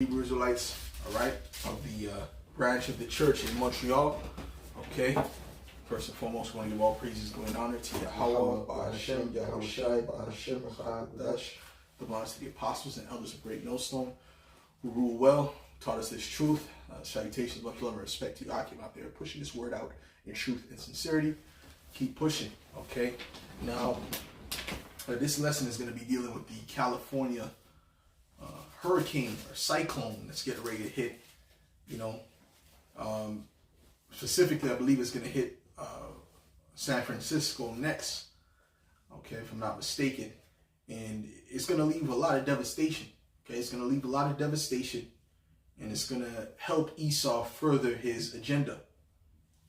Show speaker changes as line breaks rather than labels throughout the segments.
Hebrew Israelites, all right, of the branch of the church in Montreal. Okay, first and foremost, I want to give all praises, glory, and honor to Yahweh, Ba'ashem, Yahushai, Ba'ashem, Chadash, the belongs to the apostles and elders of Great Millstone, who rule well, taught us this truth. Salutations, much love and respect to you, Akim, out there pushing this word out in truth and sincerity. Keep pushing, okay? Now, this lesson is going to be dealing with the California hurricane or cyclone that's getting ready to hit. Specifically, I believe it's going to hit San Francisco next, okay, if I'm not mistaken. And it's going to leave a lot of devastation, okay? It's going to leave a lot of devastation, and it's going to help Esau further his agenda,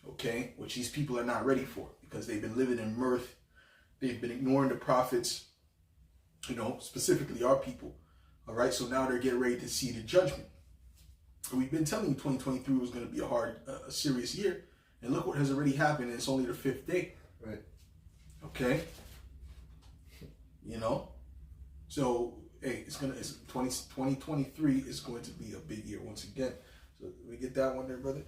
okay, which these people are not ready for because they've been living in mirth. They've been ignoring the prophets, specifically our people. All right, so now they're getting ready to see the judgment. We've been telling you 2023 was going to be a serious year, and look what has already happened. And it's only the 5th day,
right?
Okay, so hey, 2023 is going to be a big year once again. So we get that one there, brother.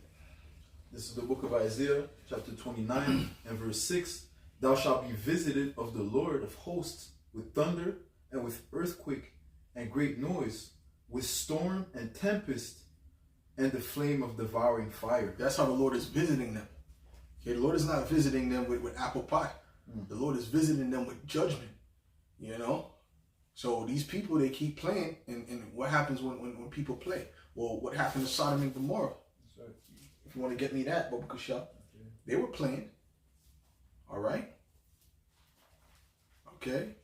This is the book of Isaiah, chapter 29 and verse 6. Thou shalt be visited of the Lord of hosts with thunder and with earthquake and great noise, with storm and tempest and the flame of devouring fire.
That's how the Lord is visiting them. Okay, the Lord is not visiting them with apple pie. The Lord is visiting them with judgment, So these people, they keep playing, and what happens when people play? Well, what happened to Sodom and Gomorrah?
That's right.
If you want to get me that, Baba Kusha, okay. They were playing. All right? Okay?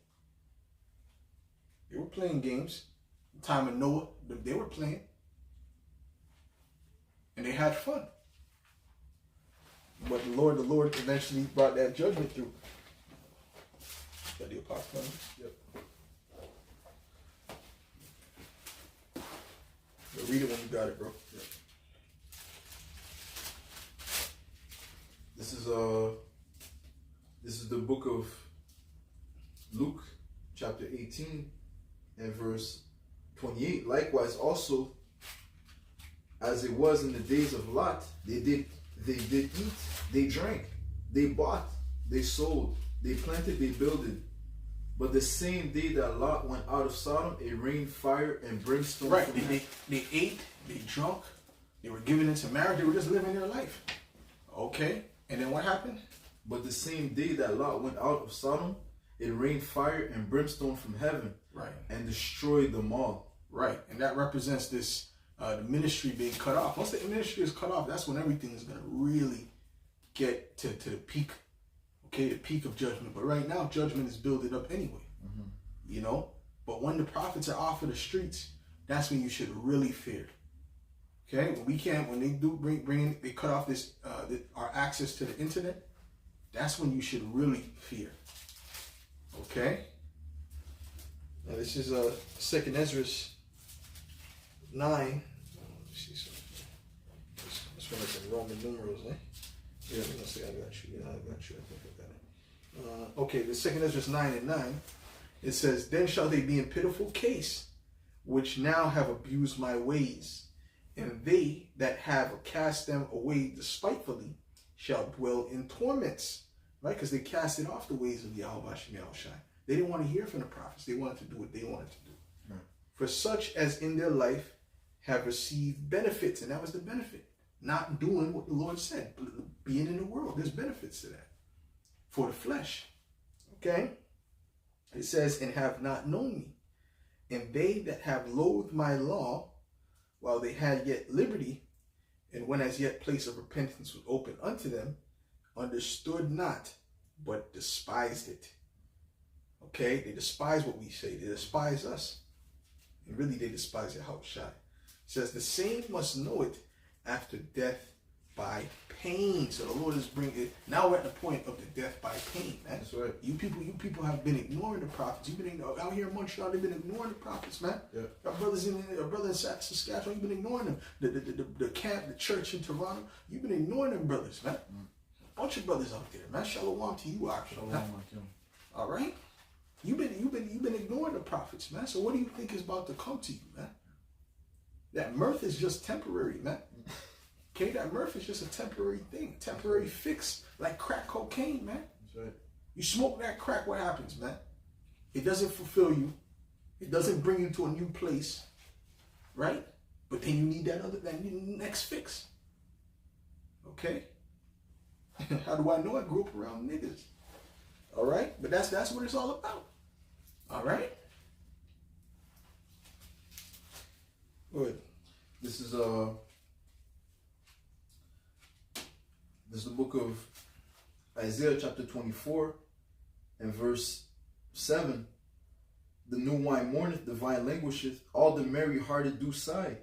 They were playing games. The time of Noah, they were playing. And they had fun. But the Lord eventually brought that judgment through. Got the apostle? Yep. Read it when you got it, bro. Yep.
This is the book of Luke, chapter 18 and verse 28. Likewise also, as it was in the days of Lot, they did eat, they drank, they bought, they sold, they planted, they builded. But the same day that Lot went out of Sodom, it rained fire and brimstone.
Right, they ate, they drunk, they were given into marriage, they were just living their life. Okay, and then what happened?
But the same day that Lot went out of Sodom, it rained fire and brimstone from heaven,
right,
and destroyed them all.
Right, and that represents this the ministry being cut off. Once the ministry is cut off, that's when everything is going to really get to the peak, okay, the peak of judgment. But right now, judgment is building up anyway, But when the prophets are off of the streets, that's when you should really fear. Okay, when they do they cut off this our access to the internet, that's when you should really fear. Okay. Now this is 2nd Ezra 9. Let's see something. This one is in Roman numerals, eh? Yeah, I'm gonna say I got you. Yeah, I got you. I think I got it. Okay, the 2nd Ezra 9 and 9. It says, "Then shall they be in pitiful case, which now have abused my ways, and they that have cast them away despitefully shall dwell in torments." Right? Because they casted off the ways of Yahweh Yahushai. They didn't want to hear from the prophets. They wanted to do what they wanted to do. Right. For such as in their life have received benefits, and that was the benefit. Not doing what the Lord said, being in the world. There's benefits to that. For the flesh. Okay? It says, "And have not known me. And they that have loathed my law, while they had yet liberty, and when as yet place of repentance was open unto them, understood not, but despised it." Okay? They despise what we say. They despise us. And really they despise Yahushai. It says, "The same must know it after death by pain." So the Lord is bringing it. Now we're at the point of the death by pain, man.
That's right.
You people have been ignoring the prophets. You've been out here in Montreal. They've been ignoring the prophets, man.
Yeah.
Our brothers in Saskatchewan, you've been ignoring them. The camp, the church in Toronto, you've been ignoring them, brothers, man. A bunch of brothers out there, man. Shalom to you, actually. All right. You've been ignoring the prophets, man. So what do you think is about to come to you, man? That mirth is just temporary, man. Okay, that mirth is just a temporary thing, temporary fix, like crack cocaine, man.
That's right.
You smoke that crack, what happens, man? It doesn't fulfill you. It doesn't bring you to a new place, right? But then you need that next fix. Okay? How do I know? I grew up around niggas. All right? But that's what it's all about. All right? Good.
This is the book of Isaiah chapter 24 and verse 7. The new wine mourneth, the vine languisheth, all the merry-hearted do sigh.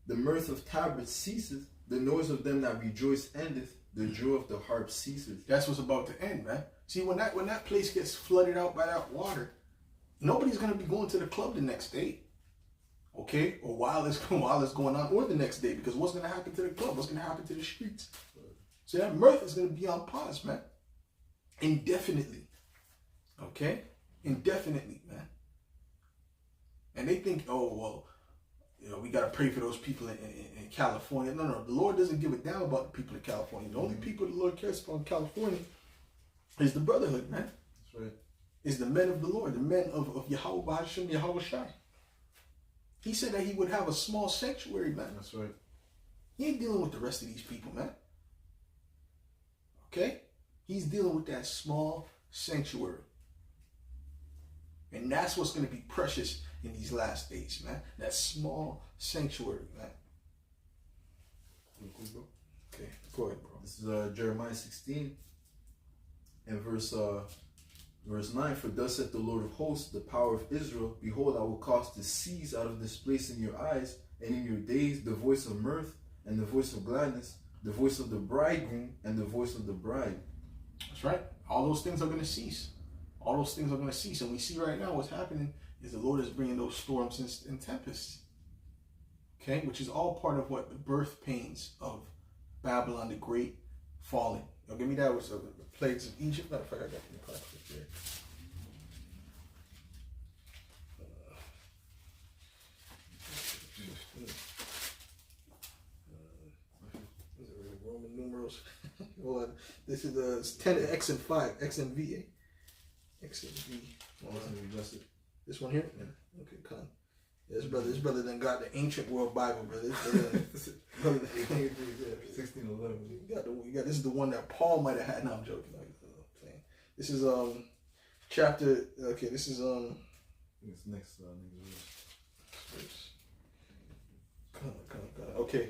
The mirth of tabrets ceaseth, the noise of them that rejoice endeth, the joy of the harp ceases.
That's what's about to end, man. See, when that place gets flooded out by that water, nobody's gonna be going to the club the next day. Okay? Or while it's going on, or the next day, because what's gonna happen to the club? What's gonna happen to the streets? So that mirth is gonna be on pause, man. Indefinitely. Okay? Indefinitely, man. And they think, oh, well, we got to pray for those people in California. No. The Lord doesn't give a damn about the people in California. The only people the Lord cares about in California is the brotherhood, man.
That's right.
Is the men of the Lord, the men of Yahweh Hashem, Yahweh Shai. He said that he would have a small sanctuary, man.
That's right.
He ain't dealing with the rest of these people, man. Okay? He's dealing with that small sanctuary. And that's what's going to be precious in these last days, man. That small sanctuary, man. Okay, go ahead, bro.
This is Jeremiah 16 and verse 9. For thus saith the Lord of hosts, the power of Israel, behold, I will cause to cease out of this place in your eyes, and in your days the voice of mirth and the voice of gladness, the voice of the bridegroom and the voice of the bride.
That's right. All those things are going to cease. All those things are going to cease. And we see right now what's happening is the Lord is bringing those storms and tempests. Okay? Which is all part of what the birth pains of Babylon the Great falling. Now give me that with the plagues of Egypt. Matter of fact, I got the apocrypha here. Roman numerals. Well, this is 10 X and 5. X and V. X and V. This one here? Yeah. Okay, come on. This brother done got the ancient world Bible, brother.
1611.
You got this is the one that Paul might have had. No, I'm joking. This is chapter. Okay, this is
It's next.
Come on. Okay.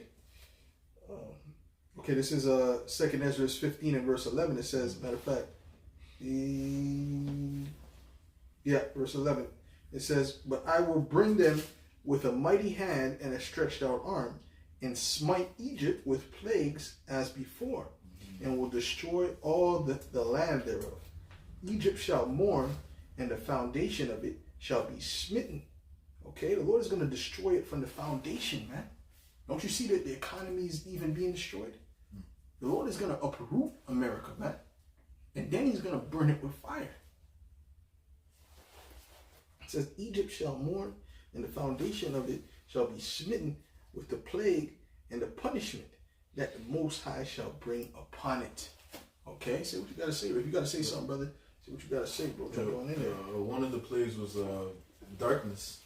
Okay, this is 2nd Ezra 15 and verse 11. It says, matter of fact, verse 11. It says, but I will bring them with a mighty hand and a stretched out arm, and smite Egypt with plagues as before, and will destroy all the land thereof. Egypt shall mourn, and the foundation of it shall be smitten. Okay, the Lord is going to destroy it from the foundation, man. Don't you see that the economy is even being destroyed? The Lord is going to uproot America, man. And then he's going to burn it with fire. It says, Egypt shall mourn, and the foundation of it shall be smitten with the plague and the punishment that the Most High shall bring upon it. Okay, say what you got to say. If you got to say something, brother, say what you got to say, bro. Jump on in there.
One of the plagues was darkness.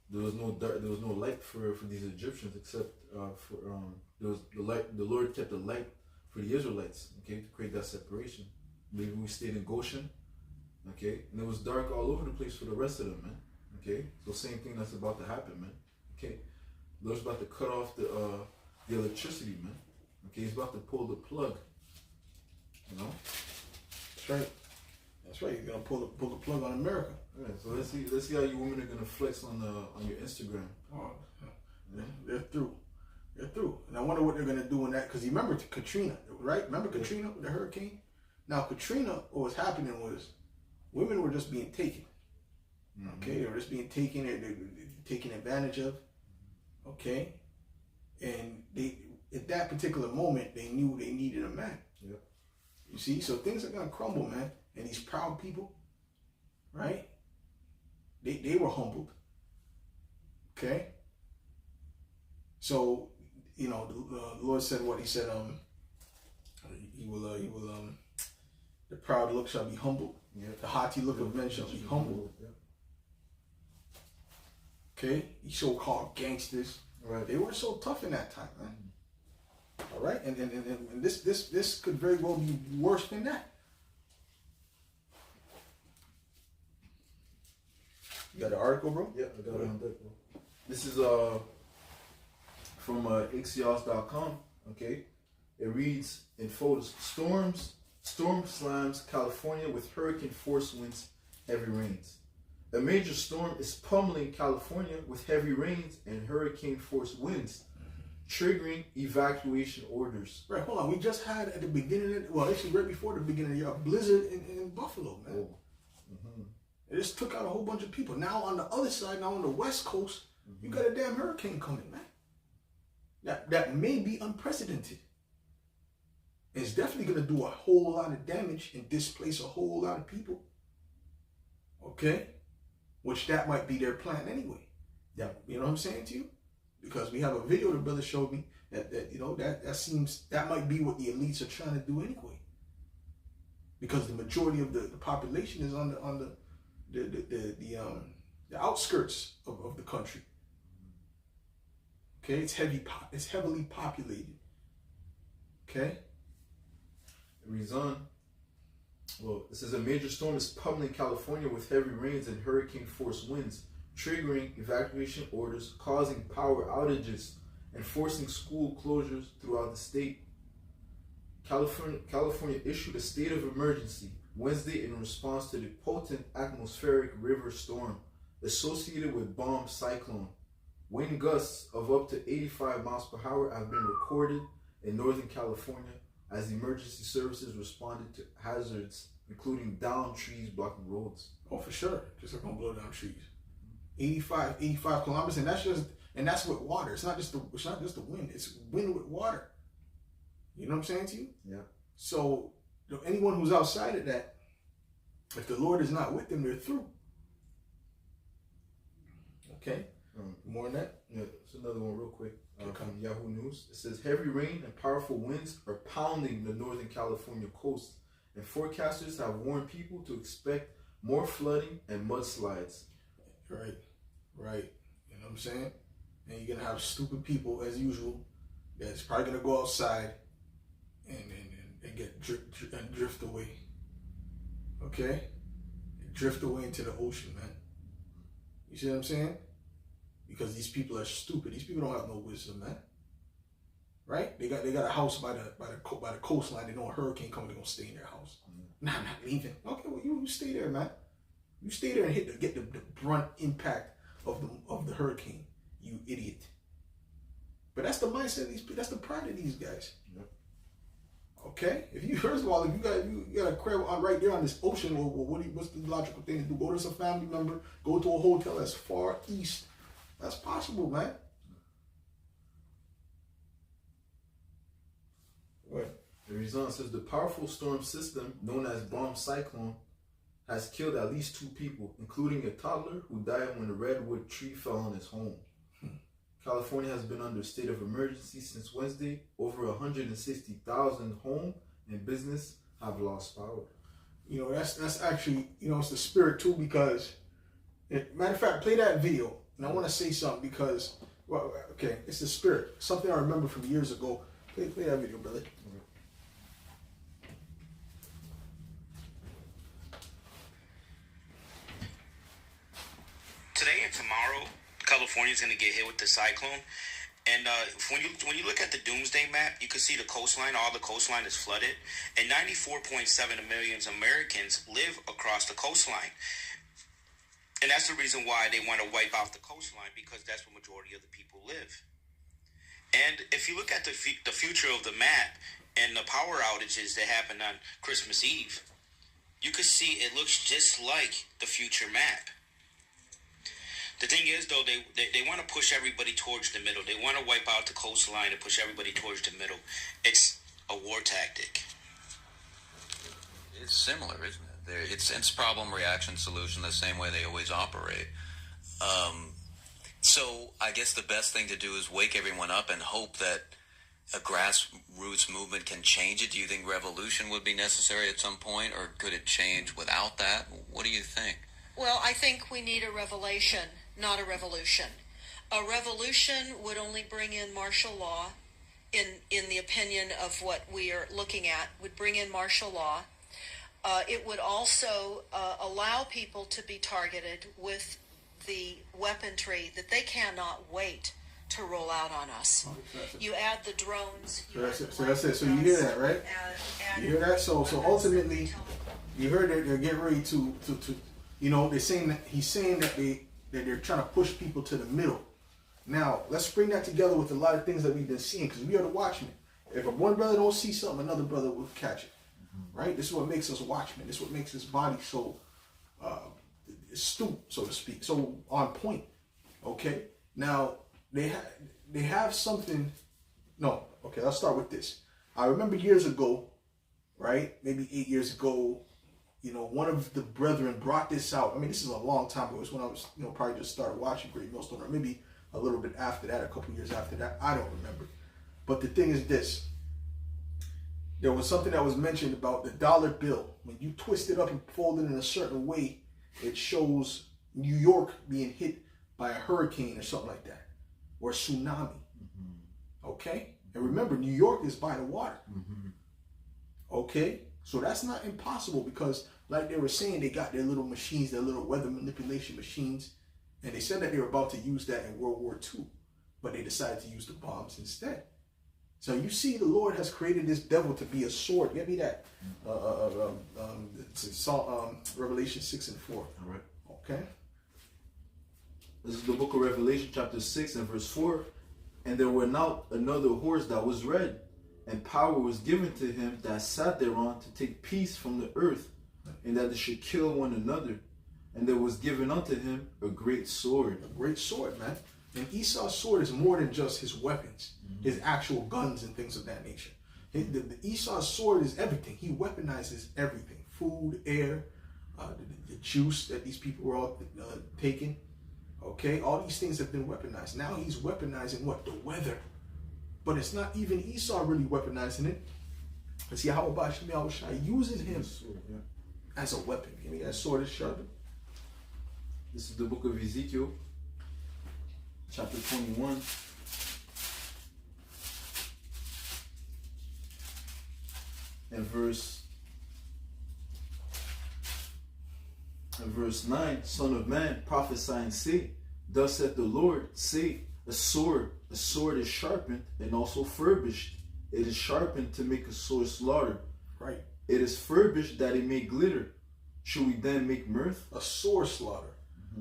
There was no light for these Egyptians except there was the light. The Lord kept the light for the Israelites. Okay, to create that separation. Maybe we stayed in Goshen. Okay, and it was dark all over the place for the rest of them, man. Okay, so same thing that's about to happen, man. Okay, the Lord's about to cut off the electricity, man. Okay, he's about to pull the plug.
That's right. That's right. He's gonna pull the plug on America.
Yeah, so let's see how you women are gonna flex on your Instagram.
Oh, they're through. They're through. And I wonder what they're gonna do in that, because you remember Katrina, right? Remember Katrina, the hurricane? Now Katrina, what was happening was women were just being taken. Okay, they were just being taken. They're taken advantage of. Okay, and they at that particular moment they knew they needed a man.
Yep.
You see, so things are gonna crumble, man. And these proud people, right? They were humbled. Okay, So, you know, the Lord said what? He said, the proud look shall be humbled.
Yeah.
The haughty look of men shall be humbled.
Yeah.
Okay? These so-called gangsters,
Right.
they weren't so tough in that time, man. All right? And this could very well be worse than that. You got the article, bro?
Yeah, I got it on deck, bro. This is from Axios.com. Okay, it reads in photos: storm slams California with hurricane force winds, heavy rains. A major storm is pummeling California with heavy rains and hurricane force winds, triggering evacuation orders.
Right, hold on. We just had at the beginning of, well, actually right before the beginning of the year, a blizzard in Buffalo, man.
Oh. Mm-hmm.
It just took out a whole bunch of people. Now on the other side, now on the West Coast, you got a damn hurricane coming, man. That may be unprecedented. It's definitely going to do a whole lot of damage and displace a whole lot of people. Okay? Which that might be their plan anyway. Yeah, you know what I'm saying to you? Because we have a video the brother showed me that you know that seems that might be what the elites are trying to do anyway. Because the majority of the population is on the outskirts of the country. Okay, it's heavily populated. Okay.
It reads on. Well, this is a major storm is pummeling California with heavy rains and hurricane force winds, triggering evacuation orders, causing power outages, and forcing school closures throughout the state. California issued a state of emergency Wednesday in response to the potent atmospheric river storm associated with bomb cyclone. Wind gusts of up to 85 miles per hour have been recorded in Northern California as emergency services responded to hazards, including downed trees blocking roads.
Oh, for sure. Just like gonna blow down trees. 85 kilometers, and that's with water. It's not just the wind. It's wind with water. You know what I'm saying to you?
Yeah.
So anyone who's outside of that, if the Lord is not with them, they're through. Okay. More than that?
Yeah, it's another one real quick from Yahoo News. It says heavy rain and powerful winds are pounding the Northern California coast, and forecasters have warned people to expect more flooding and mudslides.
Right. You know what I'm saying? And you're gonna have stupid people as usual that's probably gonna go outside and get drift away. Okay? Drift away into the ocean, man. You see what I'm saying? Because these people are stupid. These people don't have no wisdom, man. Right? They got a house by the coastline. They know a hurricane coming. They're gonna stay in their house. Nah, I'm not leaving. Okay, well you stay there, man. You stay there and get the brunt impact of the hurricane. You idiot. But that's the mindset of these people. That's the pride of these guys.
Yep.
Okay? If you got a crib right there on this ocean, well, what's the logical thing to do? Go to some family member. Go to a hotel that's far east. That's possible, man. What?
The result says the powerful storm system known as bomb cyclone has killed at least 2 people, including a toddler who died when a redwood tree fell on his home. California has been under a state of emergency since Wednesday. Over 160,000 home and business have lost power.
You know, that's actually, you know, it's the spirit too, because, matter of fact, play that video. And I want to say something because, well, okay, it's the spirit. Something I remember from years ago. Play that video, brother.
Today and tomorrow, California's going to get hit with the cyclone. And when you look at the doomsday map, you can see the coastline. All the coastline is flooded. And 94.7 million Americans live across the coastline. And that's the reason why they want to wipe out the coastline, because that's where the majority of the people live. And if you look at the future of the map and the power outages that happened on Christmas Eve, you can see it looks just like the future map. The thing is, though, they want to push everybody towards the middle. They want to wipe out the coastline and push everybody towards the middle. It's a war tactic.
It's similar, isn't it? It's problem, reaction, solution, the same way they always operate. So I guess the best thing to do is wake everyone up and hope that a grassroots movement can change it. Do you think revolution would be necessary at some point, or could it change without that? What do you think?
Well, I think we need a revelation, not a revolution. A revolution would only bring in martial law, in the opinion of what we are looking at, would bring in martial law. It would also allow people to be targeted with the weaponry that they cannot wait to roll out on us. You add the drones.
So that's it. So you hear that, right? You hear that? So ultimately, you heard that they're getting ready to you know, they're saying that he's saying that they're trying to push people to the middle. Now let's bring that together with a lot of things that we've been seeing, because we are the watchmen. If one brother don't see something, another brother will catch it. Right? This is what makes us watchmen. This is what makes this body so astute, so to speak, so on point. Okay. Now they have something. No. Okay. I'll start with this. I remember years ago, right? Maybe 8 years ago. You know, one of the brethren brought this out. I mean, this is a long time ago. It was when I was, you know, probably just started watching Great Millstone, or maybe a little bit after that, a couple years after that. I don't remember. But the thing is this. There was something that was mentioned about the dollar bill. When you twist it up and fold it in a certain way, it shows New York being hit by a hurricane or something like that, or a tsunami. Okay? And remember, New York is by the water. Okay? So that's not impossible, because like they were saying, they got their little machines, their little weather manipulation machines, and they said that they were about to use that in World War II, but they decided to use the bombs instead. So you see, the Lord has created this devil to be a sword. Get me that. It's Revelation 6:4.
All right.
Okay.
This is the book of Revelation, chapter 6 and verse 4. And there went out another horse that was red, and power was given to him that sat thereon to take peace from the earth, and that they should kill one another. And there was given unto him a great sword.
A great sword, man. And Esau's sword is more than just his weapons, his actual guns and things of that nature. The Esau's sword is everything. He weaponizes everything. Food, air, the juice that these people were all taking. Okay, all these things have been weaponized. Now he's weaponizing what? The weather. But it's not even Esau really weaponizing it. But see how about Shai uses him as a weapon. Give me that sword is sharpened.
This is the book of Ezekiel, chapter 21. And verse 9, Son of man, prophesy and say, thus saith the Lord, say, a sword is sharpened and also furbished. It is sharpened to make a sore slaughter.
Right.
It is furbished that it may glitter. Should we then make mirth?
A sore slaughter.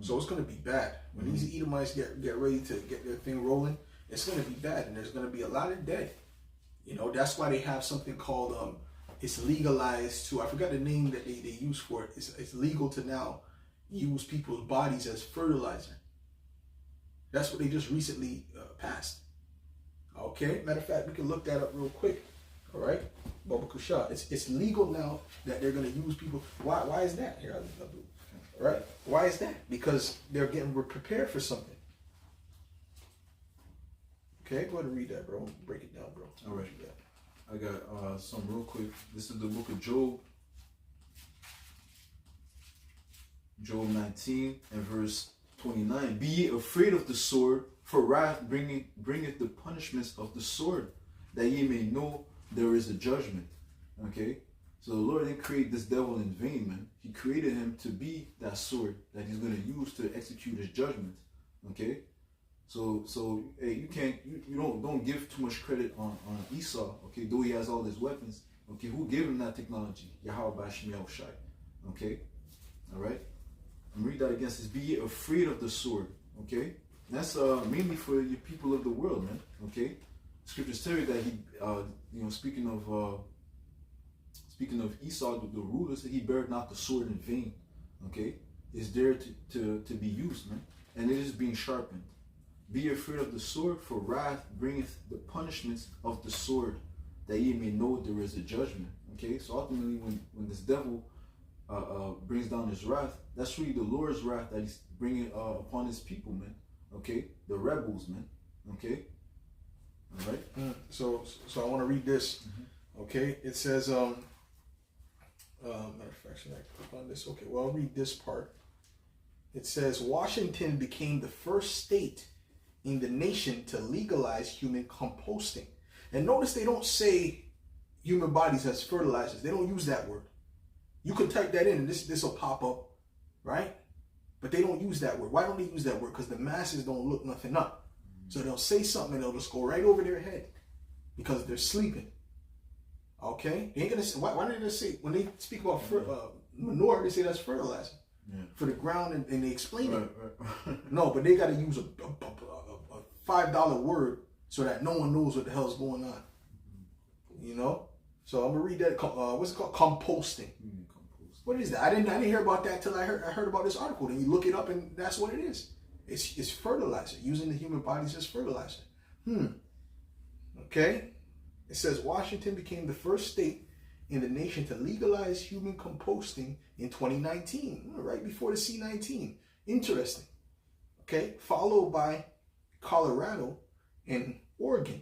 So it's going to be bad. When these Edomites get ready to get their thing rolling, it's going to be bad. And there's going to be a lot of dead. You know, that's why they have something called, it's legalized to, I forgot the name that they use for it. It's legal to now use people's bodies as fertilizer. That's what they just recently passed. Okay? Matter of fact, we can look that up real quick. All right? Baba Kusha. It's legal now that they're going to use people. Why is that? Here, I'll do. Right? Why is that? Because they're getting prepared for something. Okay, go ahead and read that, bro. Break it down, bro.
All right. I got some real quick. This is the book of Job. Job 19 and verse 29. Be ye afraid of the sword, for wrath bringeth the punishments of the sword, that ye may know there is a judgment. Okay? So the Lord didn't create this devil in vain, man. He created him to be that sword that he's going to use to execute his judgment. Okay? So hey, you don't give too much credit on Esau, okay, though he has all his weapons. Okay, who gave him that technology? Yahweh Shemiel Shai. Okay? Alright? I'm read that again. It says, be ye afraid of the sword. Okay? And that's mainly for the people of the world, man. Okay? Scriptures tell you that he speaking of Esau, the rulers, he beareth not the sword in vain. Okay? It's there to be used, man. And it is being sharpened. Be afraid of the sword, for wrath bringeth the punishments of the sword, that ye may know there is a judgment. Okay? So ultimately, when this devil brings down his wrath, that's really the Lord's wrath that he's bringing upon his people, man. Okay, the rebels, man. Okay, all right.
So I want to read this. Okay, it says matter of fact, should I click on this? Okay, well, I'll read this part. It says Washington became the first state in the nation to legalize human composting. And notice they don't say human bodies as fertilizers. They don't use that word. You could type that in and this will pop up, right? But they don't use that word. Why don't they use that word? Because the masses don't look nothing up. So they'll say something and they'll just go right over their head because they're sleeping. Okay? They ain't gonna say, why do they say, when they speak about manure, they say that's fertilizer for the ground, and they explain it. Right. No, but they got to use a $5 word so that no one knows what the hell's going on. You know? So I'm gonna read that. What's it called? Composting. What is that? I didn't hear about that till I heard about this article. Then you look it up, and that's what it is. It's fertilizer, using the human bodies as fertilizer. Okay. It says Washington became the first state in the nation to legalize human composting in 2019, right before the C-19. Interesting. Okay. Followed by Colorado and Oregon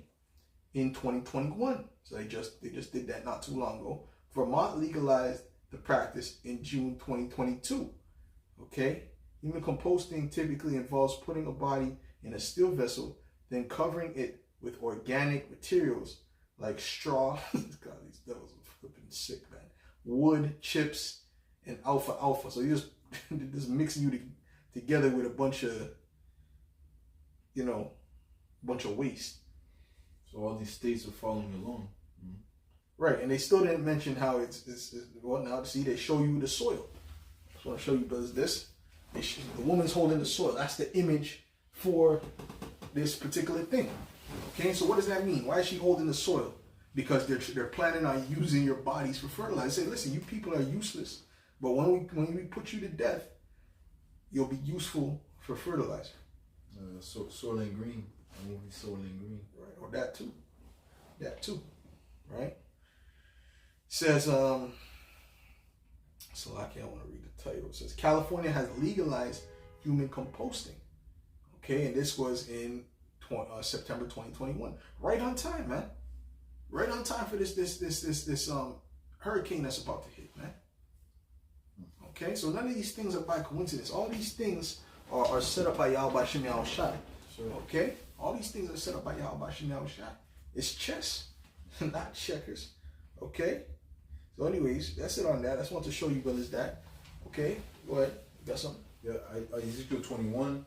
in 2021. So they just did that not too long ago. Vermont legalized the practice in June 2022. Okay. Human composting typically involves putting a body in a steel vessel, then covering it with organic materials like straw. God, these devils are flipping sick, man. Wood, chips, and alfalfa. So you just mixing you together with a bunch of, waste.
So all these states are following along.
Right, and they still didn't mention how it's well, now see, they show you the soil. I just want to show you this. The woman's holding the soil. That's the image for this particular thing. Okay, so what does that mean? Why is she holding the soil? Because they're planning on using your bodies for fertilizer. They say, listen, you people are useless, but when we put you to death, you'll be useful for fertilizer.
Soylent Green. I movie Soylent Green.
Right, or that too. Right? Says Salaki, I want to read the title. It says California has legalized human composting. Okay, and this was in September 2021. Right on time, man. Right on time for this hurricane that's about to hit, man. Okay, so none of these things are by coincidence. All these things are set up by Yahweh Shem Yahushai. Sure. Okay, all these things are set up by Yahweh Shem Yahushai. It's chess, not checkers. Okay. So, anyways, that's it on that. I just want to show you brothers that. Okay, go ahead. You got something?
Yeah, Ezekiel 21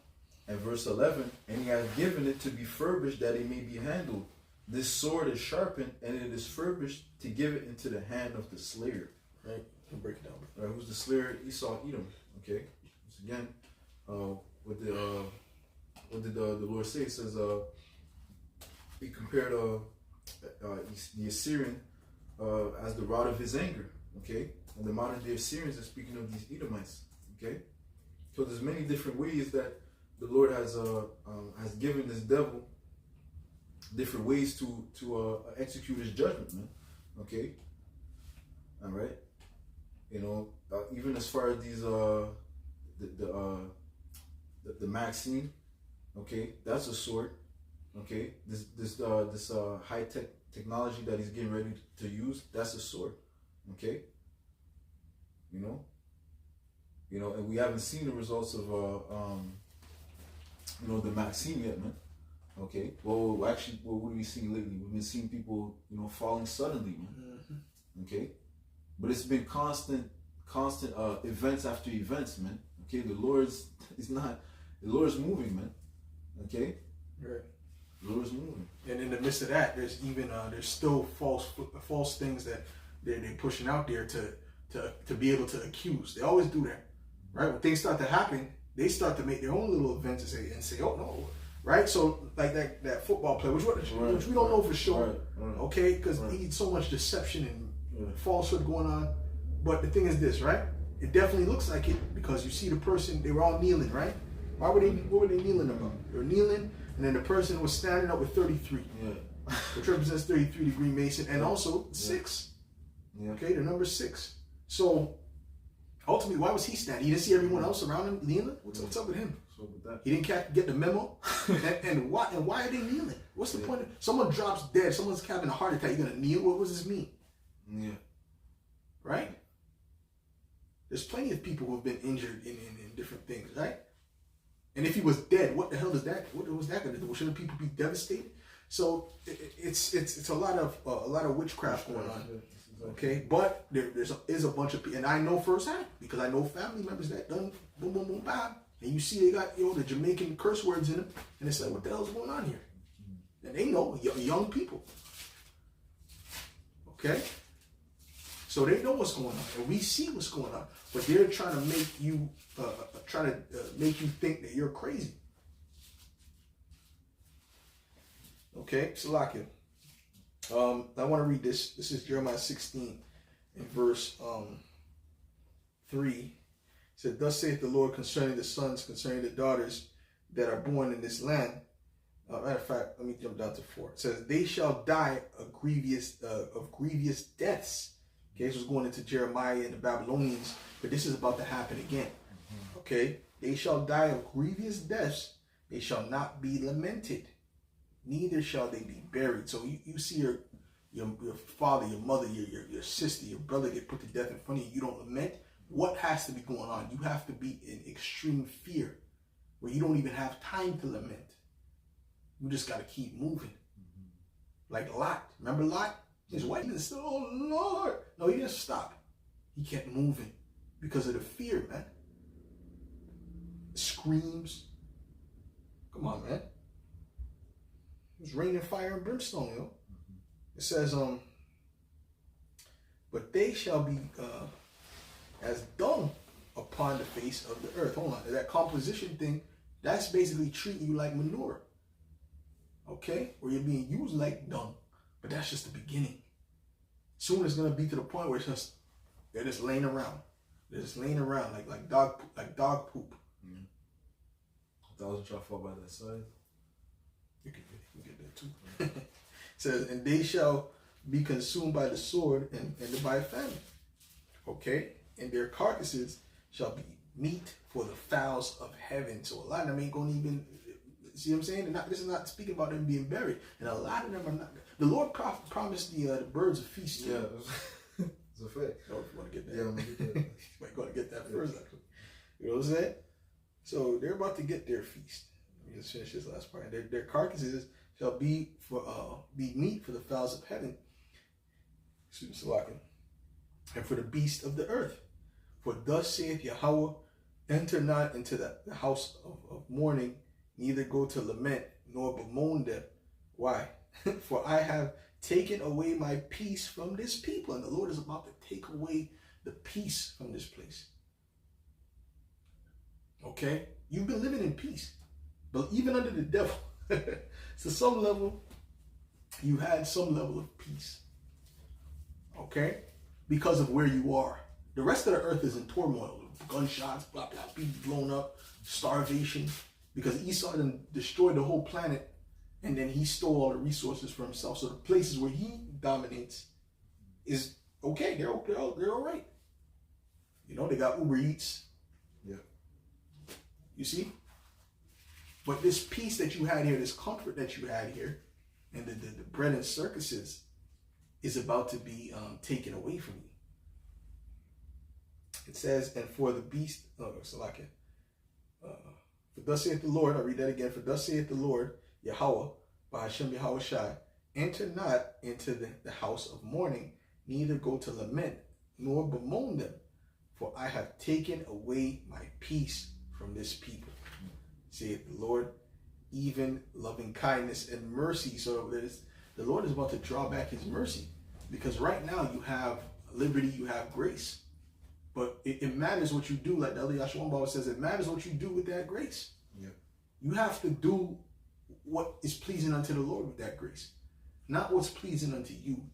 and verse 11. And he has given it to be furbished that it may be handled. This sword is sharpened and it is furbished to give it into the hand of the slayer.
Right. I'll break it down.
Right. Who's the slayer? Esau, Edom. Okay. So again, what did the Lord say? It says he compared the Assyrian as the rod of his anger, okay? And the modern day Assyrians are speaking of these Edomites, okay? So there's many different ways that the Lord has given this devil different ways to execute his judgment, man. Okay, all right. Even as far as these the Maxine, okay, that's a sword. Okay, this high tech technology that he's getting ready to use, that's a sword. Okay, and we haven't seen the results of the Maxine yet, man. Okay, well, actually, what have we seen lately? We've been seeing people, falling suddenly, man. Mm-hmm. Okay, but it's been constant events after events, man. Okay, the Lord's moving, man. Okay, right. The Lord's moving, and in the midst of that, there's still false things that they're pushing out there to be able to accuse. They always do that, right? When things start to happen, they start to make their own little events and say, oh no. Right, so like that football player, which we don't know for sure, right. Okay, because he needs so much deception and falsehood going on. But the thing is this, right? It definitely looks like it because you see the person; they were all kneeling, right? What were they kneeling about? They were kneeling, and then the person was standing up with 33, which represents 33-degree Mason, and also 6. Yeah. Okay, the number 6. So ultimately, why was he standing? He didn't see everyone else around him kneeling. What's up with him? cope with that.
He didn't get the memo. and why are they kneeling? What's the point? Someone drops dead. Someone's having a heart attack. You're gonna kneel? What does this mean?
Yeah.
Right? There's plenty of people who have been injured in different things, right? And if he was dead, what the hell is that? What was that gonna do? Shouldn't people be devastated? So it's a lot of witchcraft going on. Okay, but there is a bunch of people, and I know firsthand because I know family members that done boom boom boom bam, and you see they got the Jamaican curse words in them, and it's like, what the hell's going on here? And they know young people. Okay, so they know what's going on, and we see what's going on, but they're trying to make you make you think that you're crazy. Okay, Salakia. I want to read this. This is Jeremiah 16 in verse 3. It said, "Thus saith the Lord concerning the sons, concerning the daughters that are born in this land." Matter of fact, let me jump down to 4. It says, "They shall die of grievous deaths." Okay, this was going into Jeremiah and the Babylonians, but this is about to happen again. Okay, "They shall die of grievous deaths. They shall not be lamented. Neither shall they be buried." So you see your father, your mother, your sister, your brother get put to death in front of you. You don't lament. What has to be going on? You have to be in extreme fear where you don't even have time to lament. You just got to keep moving. Like Lot. Remember Lot? His wife didn't say, "Oh Lord." No, he didn't stop. He kept moving because of the fear, man. Screams. Come on, man. It was raining fire and brimstone, yo. It says, "But they shall be as dung upon the face of the earth." Hold on. That composition thing, that's basically treating you like manure. Okay? Or you're being used like dung. But that's just the beginning. Soon it's going to be to the point where they're just laying around. They're just laying around like dog poop.
Mm. 1,000 shall fall by their side.
You can get that too. It says, "And they shall be consumed by the sword and by famine." Okay? "And their carcasses shall be meat for the fowls of heaven." So a lot of them ain't going to even, see what I'm saying? This is not speaking about them being buried. And a lot of them are not. The Lord promised the birds a feast.
Yeah, it's a fact.
Oh, if you want to get that.
Yeah, I'm going to get that.
You might go to get that first, actually. You know what I'm saying? So they're about to get their feast. Let me just finish this last part. Their carcasses shall be meat for the fowls of heaven. Excuse me, Salakin. "And for the beasts of the earth. For thus saith Yahweh, enter not into the house of mourning, neither go to lament, nor bemoan them." Why? "For I have taken away my peace from this people." And the Lord is about to take away the peace from this place. Okay? You've been living in peace. But even under the devil, to some level, you had some level of peace. Okay? Because of where you are. The rest of the earth is in turmoil. Gunshots, blah, blah, people blown up, starvation. Because Esau then destroyed the whole planet, and then he stole all the resources for himself. So the places where he dominates is okay. They're all right. You know, they got Uber Eats.
Yeah.
You see? But this peace that you had here, this comfort that you had here, and the bread and circuses is about to be taken away from you. It says, "And for the beast," for thus saith the Lord, I'll read that again. "For thus saith the Lord, Yahweh, by Hashem Yahweh Shai, enter not into the house of mourning, neither go to lament, nor bemoan them, for I have taken away my peace from this people, saith the Lord, even loving kindness and mercy." So the Lord is about to draw back his mercy, because right now you have liberty, you have grace. But it matters what you do, like the Eliyah Shawam Baba says, it matters what you do with that grace.
Yeah.
You have to do what is pleasing unto the Lord with that grace, not what's pleasing unto you.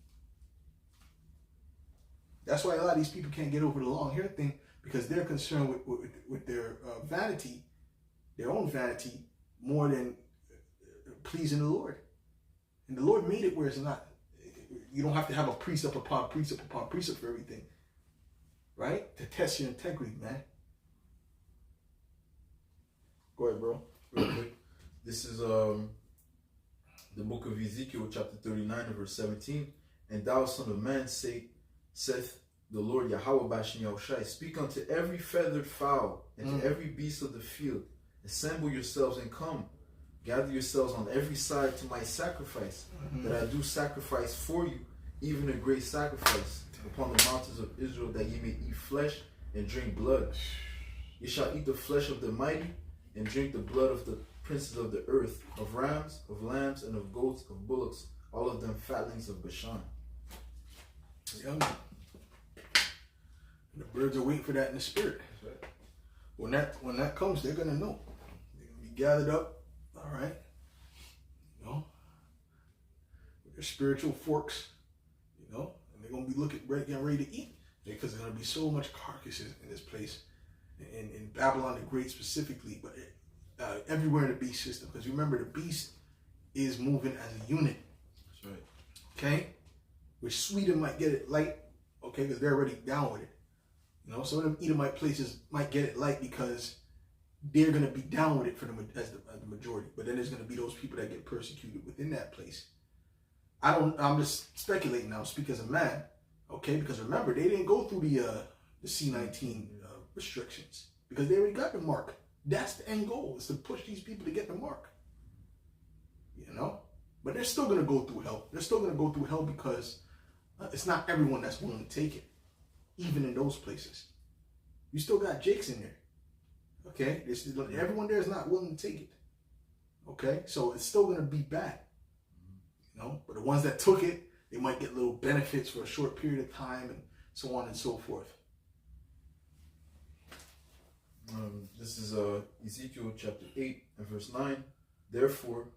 That's why a lot of these people can't get over the long hair thing, because they're concerned with their vanity, their own vanity, more than pleasing the Lord. And the Lord made it where it's not. You don't have to have a precept upon precept upon precept for everything. Right? To test your integrity, man. Go ahead, bro.
Real quick. This is the book of Ezekiel, chapter 39, and verse 17. And thou, son of man, saith the Lord Yahweh Bashem Yahushai, speak unto every feathered fowl and to every beast of the field. Assemble yourselves and come. Gather yourselves on every side to my sacrifice, that I do sacrifice for you, even a great sacrifice upon the mountains of Israel, that ye may eat flesh and drink blood. Ye shall eat the flesh of the mighty and drink the blood of the princes of the earth, of rams, of lambs, and of goats, of bullocks, all of them fatlings of Bashan.
Yeah, man. The birds are waiting for that in the spirit.
That's right.
When that comes, they're gonna know. They're gonna be gathered up, all right. You know, with their spiritual forks, you know, and they're gonna be getting ready to eat, because there's gonna be so much carcasses in this place, in Babylon the Great specifically, but everywhere in the beast system. Because remember, the beast is moving as a unit.
That's right.
Okay, which Sweden might get it light, okay, because they're already down with it. You know, some of them Edomite places might get it light because they're going to be down with it for as the majority. But then there's going to be those people that get persecuted within that place. I'm just speculating now, speak as a man, okay? Because remember, they didn't go through the C-19 restrictions because they already got the mark. That's the end goal, is to push these people to get the mark. You know? But they're still going to go through hell. They're still going to go through hell because it's not everyone that's willing to take it. Even in those places, you still got Jakes in there. Okay, everyone there is not willing to take it. Okay, so it's still gonna be bad. You know, but the ones that took it, they might get little benefits for a short period of time, and so on and so forth.
This is Ezekiel chapter 8 and verse 9. Therefore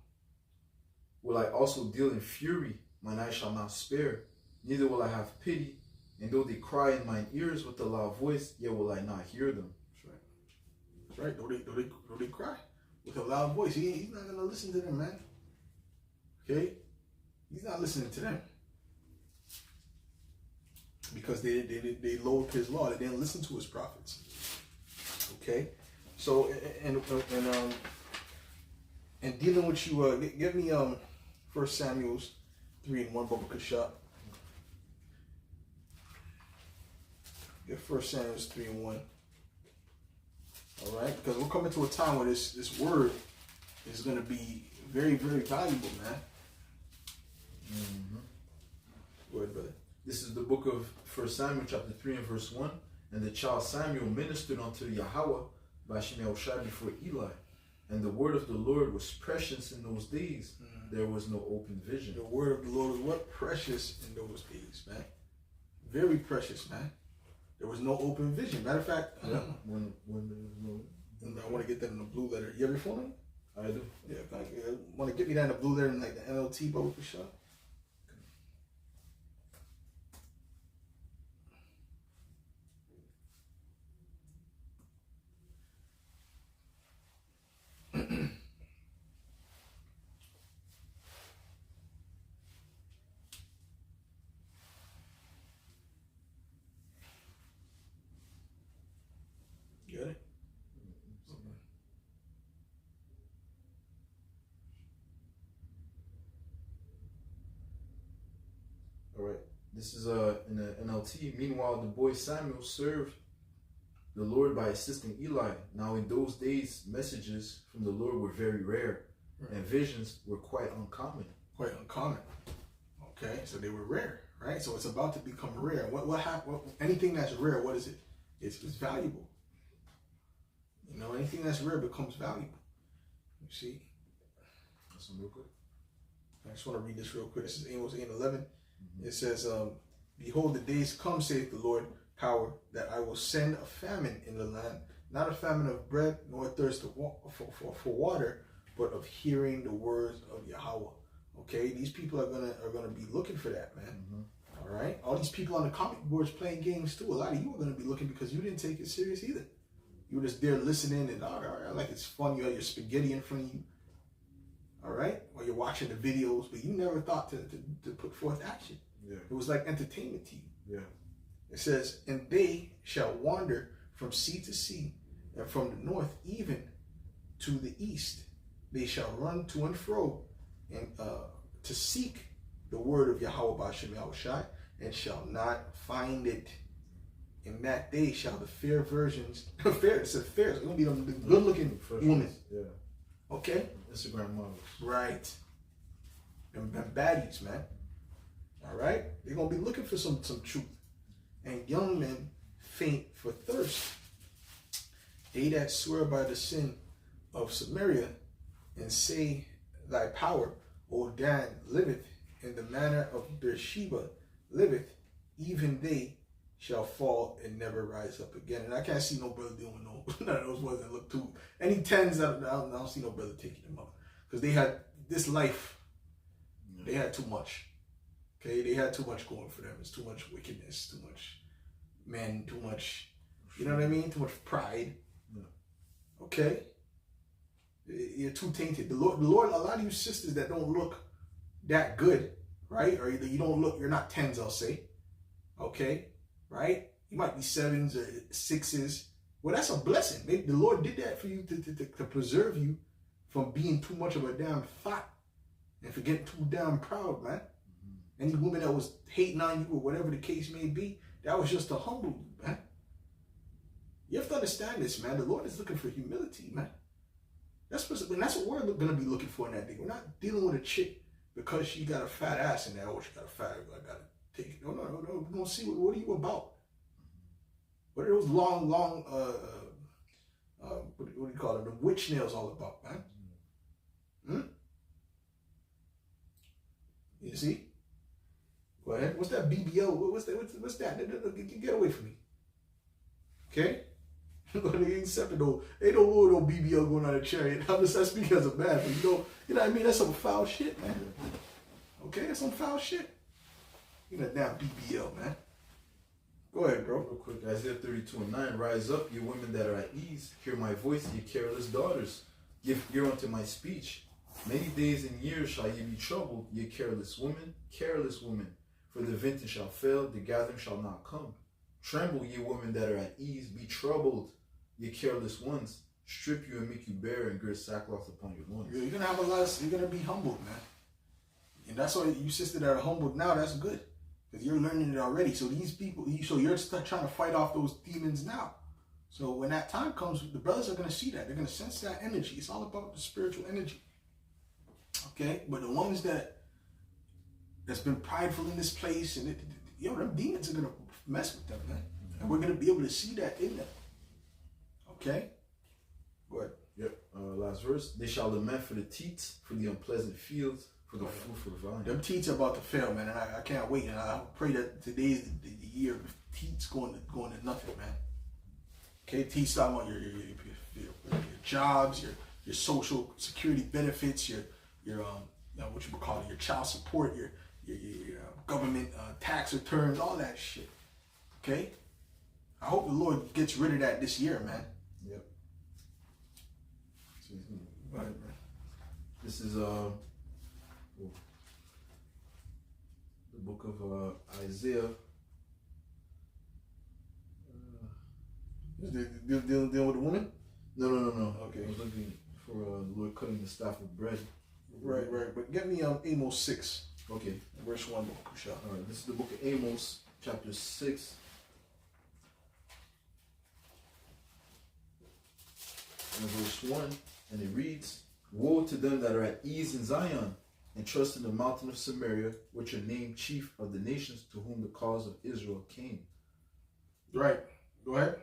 will I also deal in fury, mine eye shall not spare, neither will I have pity. And though they cry in mine ears with a loud voice, yet will I not hear them.
That's right. That's right. Though they cry with a loud voice, he's not gonna listen to them, man. Okay, he's not listening to them because they loathed his law. They didn't listen to his prophets. Okay, so and dealing with you, give me 1 Samuel's 3:1, Baba Kashat. Get 1 Samuel 3:1. All right, because we're coming to a time where this word is going to be very, very valuable, man. Go ahead, brother.
This is the book of 1 Samuel chapter 3 and verse 1. And the child Samuel ministered unto Yahweh Bashem Yahushai before Eli. And the word of the Lord was precious in those days. There was no open vision.
The word of the Lord was what? Precious in those days, man. Very precious, man. There was no open vision. Matter of fact,
when there was no,
I want to get that in the blue letter. You have your phone?
I do.
Yeah, want to get me that in the blue letter in like the NLT, Baba Kashat? Got it?
All right. This is in the NLT. Meanwhile, the boy Samuel served the Lord by assisting Eli. Now, in those days, messages from the Lord were very rare, and visions were quite uncommon.
Quite uncommon. Okay, so they were rare, right? So it's about to become rare. What happened? Anything that's rare, what is it? It's valuable. You know, anything that's rare becomes valuable. You see?
That's some real quick.
I just want to read this real quick. This is Amos 8:11. It says, behold, the days come, saith the Lord, power, that I will send a famine in the land, not a famine of bread, nor a thirst for water, but of hearing the words of Yahweh. Okay, these people are gonna be looking for that, man. All right, all these people on the comic boards playing games too. A lot of you are gonna be looking because you didn't take it serious either. You were just there listening and all right, like it's fun. You have your spaghetti in front of you. All right, while you're watching the videos, but you never thought to put forth action.
Yeah.
It was like entertainment to you.
Yeah.
It says, and they shall wander from sea to sea, and from the north even to the east. They shall run to and fro and to seek the word of Yahweh Ba'ashem Yahushai, and shall not find it. In that day shall the fair virgins, fair, it said fair, it's going to be the good looking women.
Yeah.
Okay?
Instagram models.
Right. And baddies, man. All right? They're going to be looking for some truth. And young men faint for thirst. They that swear by the sin of Samaria and say, thy power, O Dan, liveth, in the manner of Beersheba liveth, even they shall fall and never rise up again. And I can't see no brother doing none of those ones that look too. Any 10s, I don't see no brother taking them up. Because they had this life, they had too much. Okay, they had too much going for them. It's too much wickedness, too much men, too much, you know what I mean? Too much pride.
Yeah.
Okay? You're too tainted. The Lord, a lot of you sisters that don't look that good, right? Or you don't look, you're not 10s, I'll say. Okay? Right? You might be 7s or 6s. Well, that's a blessing. Maybe the Lord did that for you to preserve you from being too much of a damn thought and for getting too damn proud, man. Mm-hmm. Any woman that was hating on you or whatever the case may be, that was just to humble you, man. You have to understand this, man. The Lord is looking for humility, man. That's what we're going to be looking for in that day. We're not dealing with a chick because she got a fat ass and that, oh, she got a fat ass, I got to take it. No. We're going to see what are you about? What are those long, what do you call it? The witch nails all about, man? You see? Go ahead. What's that BBL? What's that? Get away from me. Okay? They ain't accepted no. Ain't no more no BBL going on a chariot. I'm just speaking as a man, but you know what I mean? That's some foul shit, man. Okay, that's some foul shit. You know that damn BBL, man. Go ahead, bro.
Real quick, Isaiah 32:9. Rise up, you women that are at ease. Hear my voice, ye careless daughters. Give ear unto my speech. Many days and years shall ye be troubled, ye careless women. For the vintage shall fail, the gathering shall not come. Tremble, ye women that are at ease. Be troubled, ye careless ones. Strip you and make you bare and gird sackcloth upon your loins.
You're gonna have a lot. You're gonna be humbled, man. And that's why you sisters that are humbled now. That's good, because you're learning it already. So these people, so you're trying to fight off those demons now. So when that time comes, the brothers are gonna see that. They're gonna sense that energy. It's all about the spiritual energy. Okay, but the ones that's been prideful in this place, and them demons are gonna mess with them, man. And we're gonna be able to see that in them. Okay, go ahead.
Yep. Last verse. They shall lament for the teats, for the unpleasant fields, for the fruitful vine.
Them teats are about to fail, man, and I can't wait. And I pray that today's the year of teats going to nothing, man. Okay, teats talking about your jobs, your social security benefits, your what you would call it, your child support, your government tax returns, all that shit. Okay, I hope the Lord gets rid of that this year, man.
Yep.
Right, man.
This is the book of Isaiah.
Deal with the woman?
No.
Okay.
I was looking for the Lord cutting the staff of bread.
Right. But get me Amos 6.
Okay.
Verse 1, Kusha.
All right. This is the book of Amos, chapter 6. And verse 1, and it reads, woe to them that are at ease in Zion, and trust in the mountain of Samaria, which are named chief of the nations, to whom the cause of Israel came.
Right. Go ahead.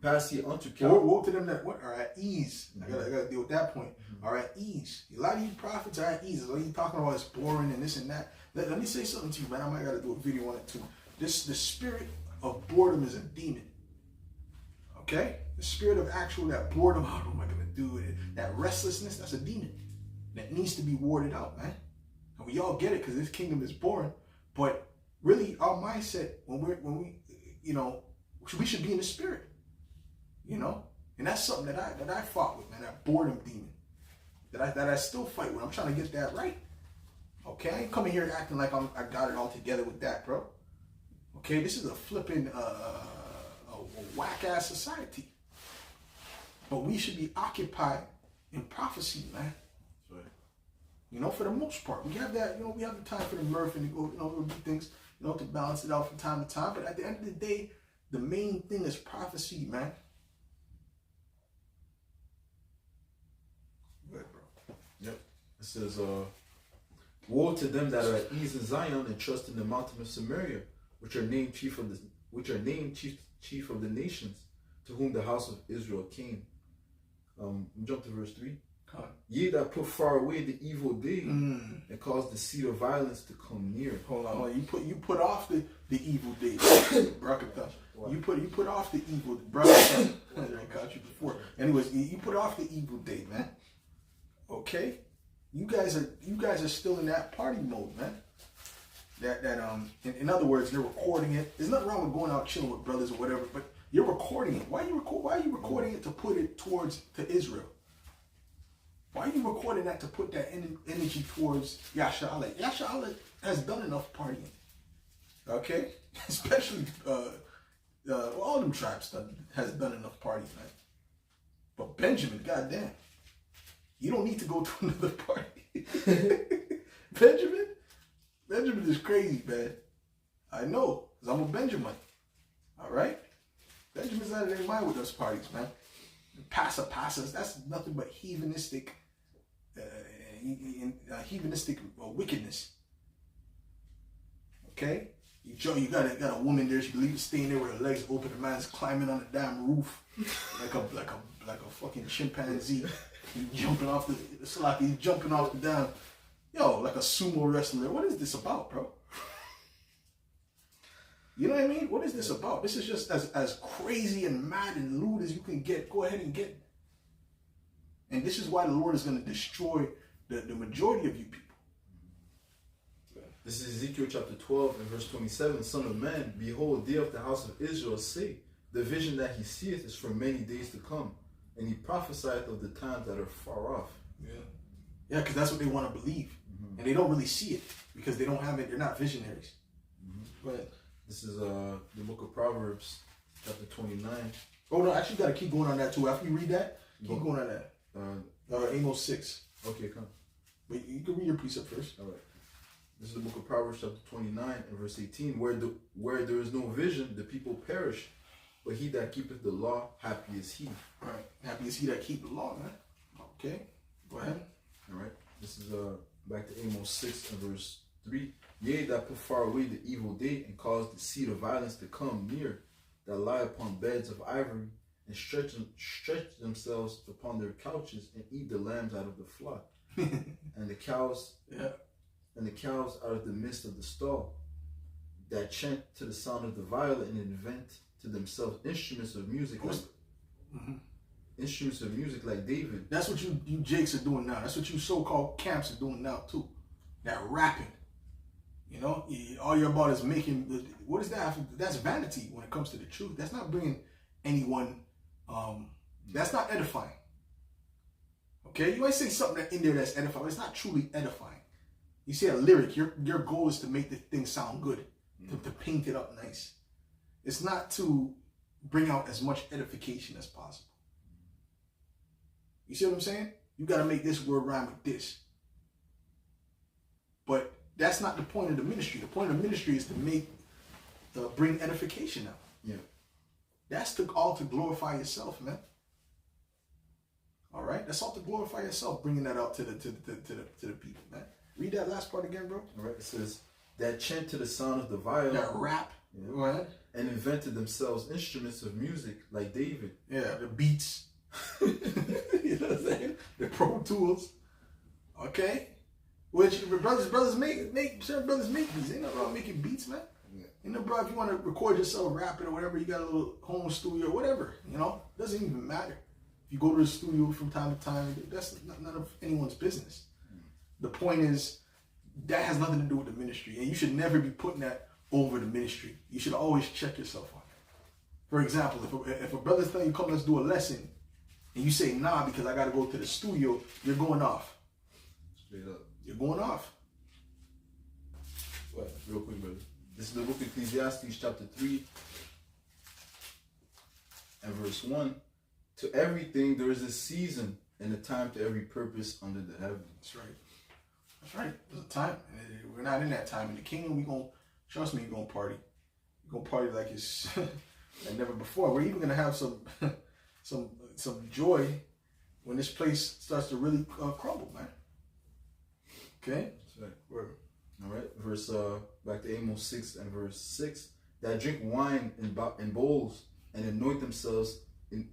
Pass ye unto
woe to them that are at ease. Mm-hmm. I gotta deal with that point. Mm-hmm. Are at ease. A lot of you prophets are at ease. All you talking about is boring and this and that. Let me say something to you, man. I might gotta do a video on it too. The spirit of boredom is a demon. Okay? The spirit of that boredom, what am I gonna do? That restlessness, that's a demon. That needs to be warded out, man. And we all get it because this kingdom is boring. But really, our mindset when we we should be in the spirit. And that's something that I fought with, man. That boredom demon that I still fight with. I'm trying to get that right. Okay, I ain't coming here acting like I got it all together with that, bro. Okay, this is a flipping whack ass society. But we should be occupied in prophecy, man.
That's right.
You know, for the most part, we have that. You know, we have the time for the mirth and to go, you know, we'll do things, you know, to balance it out from time to time. But at the end of the day, the main thing is prophecy, man. Good, bro.
Yep. It says, woe to them that are at ease in Zion and trust in the mountain of Samaria, which are named chief of the nations, to whom the house of Israel came. Jump to verse 3. Ye that put far away the evil day and cause the seed of violence to come near.
Hold on. You put off the evil day. Brakatah. You put off the evil. Brakatah. I caught you before. Anyways, you put off the evil day, man. Okay? You guys are still in that party mode, man. In other words, they're recording it. There's nothing wrong with going out chilling with brothers or whatever, but you're recording it. Why are you recording it to put it to Israel? Why are you recording that to put that energy towards Yasha Allah? Yasha Allah has done enough partying. Okay? Especially all them tribes has done enough partying, man. But Benjamin, goddamn. You don't need to go to another party. Benjamin is crazy, man. I know, because I'm a Benjamin. All right? Benjamin's out of their mind with those parties, man. Pasas, that's nothing but heathenistic wickedness. Okay? You got a woman there, she leaves staying there with her legs open, the man's climbing on the damn roof like a fucking chimpanzee. He's jumping off the damn, like a sumo wrestler. What is this about, bro? You know what I mean? What is this about? This is just as crazy and mad and lewd as you can get. Go ahead and get. And this is why the Lord is going to destroy the majority of you people.
This is Ezekiel chapter 12 and verse 27. Son of man, behold, they of the house of Israel say, the vision that he seeth is for many days to come. And he prophesieth of the times that are far off.
Yeah, because that's what they want to believe. And they don't really see it because they don't have it. They're not visionaries. Go ahead.
This is the book of Proverbs, chapter 29.
Oh, no, actually, you got to keep going on that too. After you read that, keep going on that. Amos 6.
Okay, come.
Wait, you can read your precept first.
All right. This is the book of Proverbs, chapter 29 and verse 18. Where there is no vision, the people perish. But he that keepeth the law, happy is he.
All right. Happy is he that keep the law, man. Okay. Go ahead.
All right. This is back to Amos 6 and verse 3. Yea, that put far away the evil day and cause the seed of violence to come near, that lie upon beds of ivory and stretch themselves upon their couches and eat the lambs out of the flock, and the cows out of the midst of the stall, that chant to the sound of the violin and invent to themselves instruments of music like David. That's what
you jakes are doing now. That's what you so-called camps are doing now too. That rapping. You know, all you're about is making, what is that? That's vanity when it comes to the truth. That's not bringing anyone, that's not edifying. Okay, you might say something in there that's edifying, but it's not truly edifying. You say a lyric, your goal is to make the thing sound good, to paint it up nice. It's not to bring out as much edification as possible. You see what I'm saying? You got to make this word rhyme with this. But that's not the point of the ministry. The point of the ministry is to bring edification out.
Yeah.
That's all to glorify yourself, man. All right? That's all to glorify yourself, bringing that out to the people, man. Read that last part again, bro.
All right. It says, that chant to the sound of the violin.
That rap.
Yeah.
Go ahead.
And invented themselves instruments of music like David.
Yeah, the beats. You know what I'm saying? The Pro Tools. Okay? Which brothers make beats. Ain't nothing wrong making beats, man.
Yeah.
You know, bro, if you want to record yourself rapping or whatever, you got a little home studio or whatever, you know? It doesn't even matter. If you go to the studio from time to time, that's none of anyone's business. The point is, that has nothing to do with the ministry. And you should never be putting that over the ministry. You should always check yourself on it. For example, if a brother's telling you, come, let's do a lesson, and you say, nah, because I got to go to the studio, you're going off.
Straight up.
You're going off.
What? Real quick, brother. This is the book of Ecclesiastes, chapter 3, and verse 1. To everything there is a season, and a time to every purpose under the heaven.
That's right. That's right. There's a time. We're not in that time. In the kingdom, we're going to, trust me, we're going to party. We're going to party like it's like never before. We're even going to have some joy when this place starts to really crumble, man. Okay?
That's right. Word. All right. Verse, back to Amos 6 and verse 6. That drink wine in bowls and anoint themselves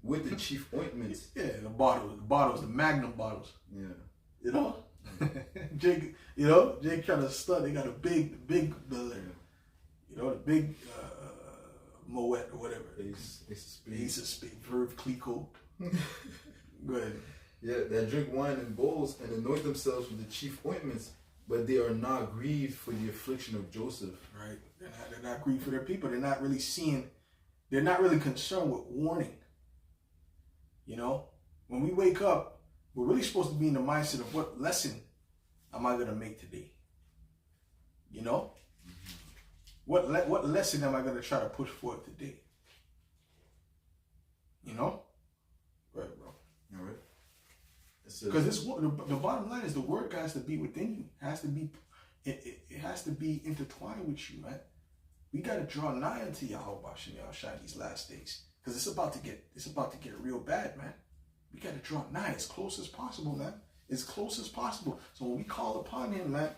with the chief ointments.
Yeah, the bottles, the Magnum bottles.
Yeah.
You know? Jake trying to stunt. They got a big, you know, the big Moet or whatever. Ace of Spades. Verve Clicquot. Go ahead.
Yeah, that drink wine in bowls and anoint themselves with the chief ointments, but they are not grieved for the affliction of Joseph.
Right. They're not grieved for their people. They're not really they're not really concerned with warning. You know? When we wake up, we're really supposed to be in the mindset of what lesson am I going to make today? You know? Mm-hmm. What lesson am I going to try to push forward today? You know? Right, bro.
All right.
Because the bottom line is the word has to be within you. It has to be, it has to be intertwined with you, man. We got to draw nigh unto Yahweh Shai these last days, because it's about to get real bad, man. We got to draw nigh as close as possible, man. As close as possible. So when we call upon Him, man,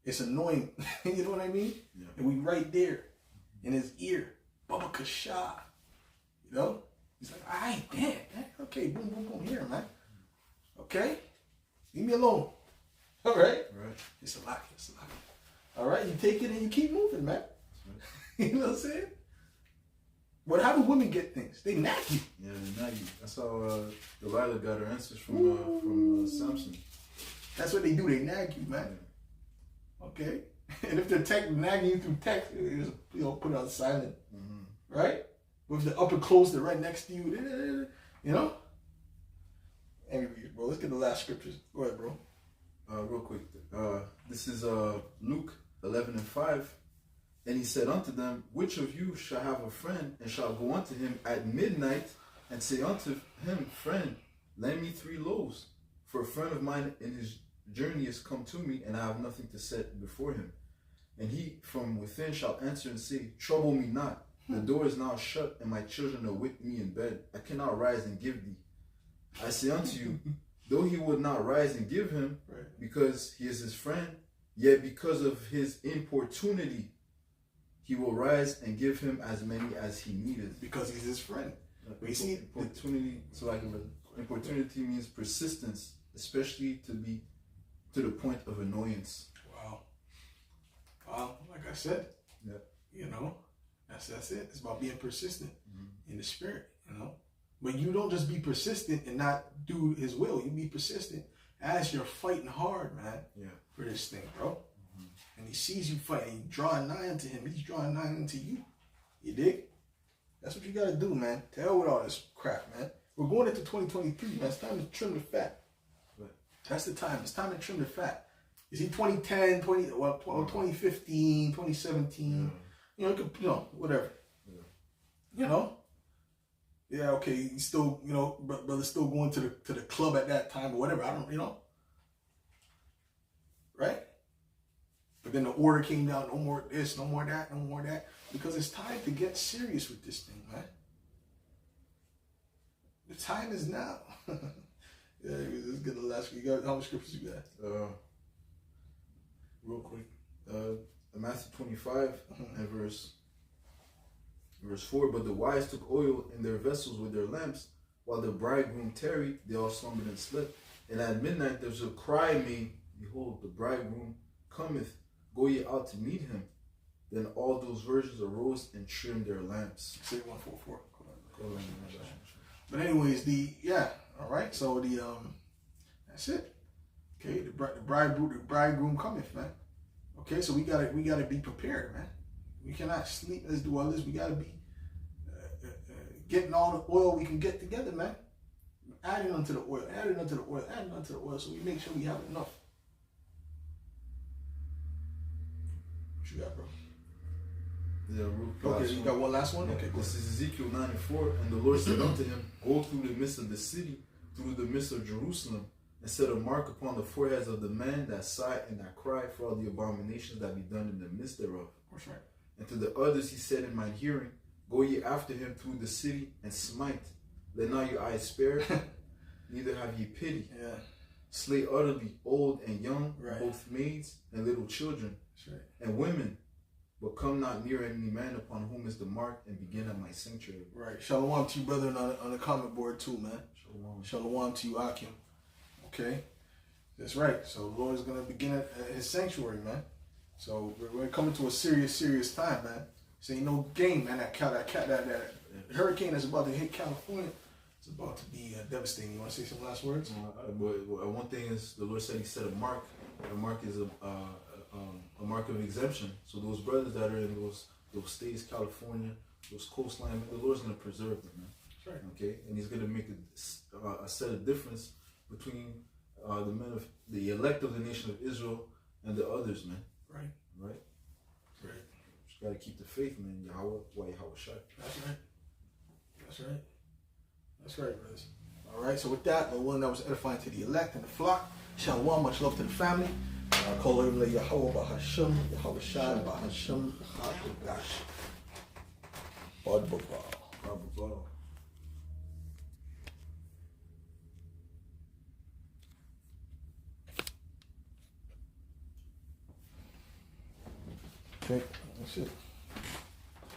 it's annoying. You know what I mean? Yeah. And we right there in His ear, Baba Kasha. You know? He's like, I ain't dead, man. Okay, boom, boom, boom, here, man. Okay? Leave me alone. All right?
Right.
It's a lot. All right? You take it and you keep moving, man. You know what I'm saying? But how do women get things? They nag you.
Yeah, they nag you. That's how Delilah got her answers from Samson.
That's what they do. They nag you, man. Yeah. Okay? And if they're nagging you through text, you just, put it on silent. Mm-hmm. Right? With the upper close, they're right next to you. You know? Anyway, bro, let's get the last scriptures. Go ahead, bro.
Real quick. This is Luke 11:5. And he said unto them, which of you shall have a friend, and shall go unto him at midnight, and say unto him, friend, lend me 3 loaves, for a friend of mine in his journey is come to me, and I have nothing to set before him. And he from within shall answer and say, trouble me not. The door is now shut, and my children are with me in bed. I cannot rise and give thee. I say unto you, though he would not rise and give him, right, because he is his friend, yet because of his importunity, he will rise and give him as many as he needeth.
Because he's his friend.
We see importunity. So like importunity means persistence, especially to be to the point of annoyance.
Wow. Like I said,
yeah.
You know, that's it. It's about being persistent in the spirit, you know. But you don't just be persistent and not do His will. You be persistent as you're fighting hard, man.
Yeah.
For this thing, bro. And He sees you fighting, you drawing nigh unto Him. He's drawing nigh unto you. You dig? That's what you gotta do, man. To hell with all this crap, man. We're going into 2023, man. It's time to trim the fat. Right. That's the time. It's time to trim the fat. You see, 2010, 2015, 2017, whatever. Yeah. You know? Yeah, okay, he's still, brother's still going to the club at that time or whatever. I don't, right? But then the order came down, no more this, no more that, no more that. Because it's time to get serious with this thing, man. The time is now. Yeah, let's get the last. You got how many scriptures you got?
Real quick. Matthew 25 and verse 4. But the wise took oil in their vessels with their lamps, while the bridegroom tarried, they all slumbered and slept. And at midnight there was a cry made, behold, the bridegroom cometh, go ye out to meet him. Then all those virgins arose and trimmed their lamps.
Say 144. But anyways, all right. So that's it. Okay, the bridegroom cometh, man. Okay, so we gotta be prepared, man. We cannot sleep. Let's do all this. We gotta be getting all the oil we can get together, man. Adding onto the oil, so we make sure we have enough. What you got, bro?
Yeah,
okay, you got one last one?
Yeah,
okay,
this is Ezekiel 9:4, and the Lord said unto him, go through the midst of the city, through the midst of Jerusalem, and set a mark upon the foreheads of the men that sigh and that cry for all the abominations that be done in the midst thereof.
That's right.
And to the others he said in mine hearing, Go ye after him through the city, and smite. Let not your eyes spare, neither have ye pity.
Yeah.
Slay utterly old and young,
Right.
both maids and little children,
That's right.
and women. But come not near any man upon whom is the mark, and begin at my sanctuary.
Right. Shalom to you, brother, on the comment board too, man.
Shalom.
Shalom to you, Akim. Okay. That's right. So the Lord is going to begin at his sanctuary, man. So we're coming to a serious time, man. This ain't no game, man. That hurricane that's about to hit California, it's about to be devastating. You want to say some last words?
But one thing is, the Lord said he set a mark. A mark is a mark of exemption. So those brothers that are in those states, California, those coastline, the Lord's going to preserve them, man.
That's right.
Okay, and he's going to make a set of difference between the men of the elect of the nation of Israel and the others, man.
Right.
Right.
Right.
Just got to keep the faith, man. Yahweh, why Yahweh Shai.
That's right. That's right. That's right, brothers. All right. So with that, the one that was edifying to the elect and the flock. Shalom. Much love to the family. Call him Yahweh Bahasham, Yahweh Shai Bahasham Hadash. Bod Baval. Okay, that's it.